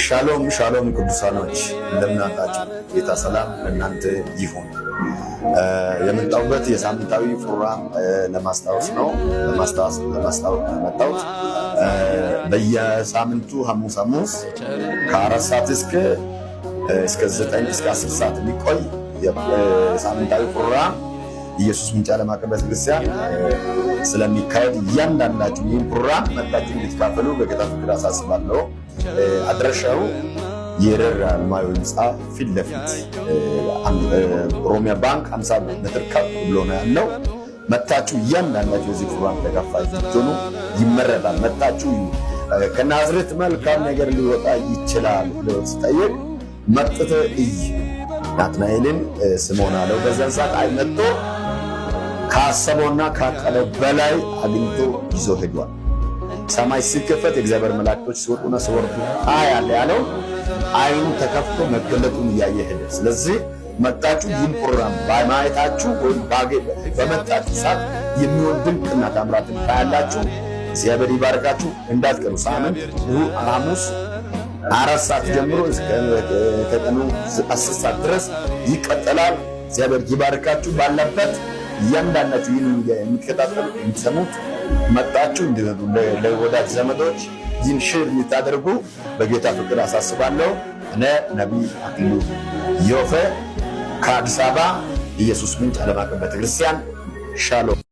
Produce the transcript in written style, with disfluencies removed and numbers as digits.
ሻሎም ሻሎም ቅዱሳኖች እንደምናላችሁ ጌታ ሰላም ለእናንተ ይሁን። የመጣሁበት የሳምንታዊ ፕሮግራም ለማስታወስ ነው። ለማስታወስ መጣሁት። በየሳምንቱ ሐሙስ ከ4 ሰዓት እስከ 9 እስከ 10 ሰዓት የሚቆይ የሳምንታዊ ፕሮግራም ኢየሱስ ምንጭ ዓለም አቀፍ ቤተክርስቲያን ስለሚካሄድ እያንዳንዳችሁ ይህን ፕሮግራም መጣችሁ እንድትካፈሉ በጌታ ፍቅር አሳስባለሁ። አድራሻው የረር አልማዮ ህንፃ ፊት ለፊት ኦሮሚያ ባንክ 50 ሜትር ከፍ ብሎ ነው ያለው። መጣችሁ እያንዳንዳችሁ እዚህ ፕሮግራም ተካፋይ እንድትሆኑ ይመረጣል። መጣችሁ ከናዝሬት መልካም ነገር ሊወጣ ይችላል ብሎ ሲጠይቅ መጥተ ናትናኤልን ስምዖን አለው። በዛን ሰዓት አይመጣ ካሰበውና ካቀለው በላይ አግኝቶ ይዞ ሄዷል። ሰማይ ሲከፈት የእግዚአብሔር መላእክቶች ሲወጡና ሲወርዱ አያለ ያለው አይኑ ተከፍቶ መገለጡን እያየ ሄደ። ስለዚህ መጣችሁ ይህን ፕሮግራም በማየታችሁ ወይም በመጣችሁ ሰዓት የሚሆን ድንቅና ታምራትን ታያላችሁ። እግዚአብሔር ይባርካችሁ። እንዳትቀሩ። ሳምንት ሐሙስ 4 ሰዓት ጀምሮ እስከ ከቀኑ 10 ሰዓት ድረስ ይቀጥላል። እግዚአብሔር ይባርካችሁ። ባለበት እያንዳንዳችሁ ይህን የሚከታተሉ የምትሰሙት መጣችሁ እንዲረዱ ለወዳጅ ዘመዶች ይህን ሼር እንድታደርጉ በጌታ ፍቅር አሳስባለሁ። እኔ ነቢይ አክሊሉ ዮፌ ከአዲስ አበባ ኢየሱስ ምንጭ ዓለም አቀፍ ቤተክርስቲያን ሻሎም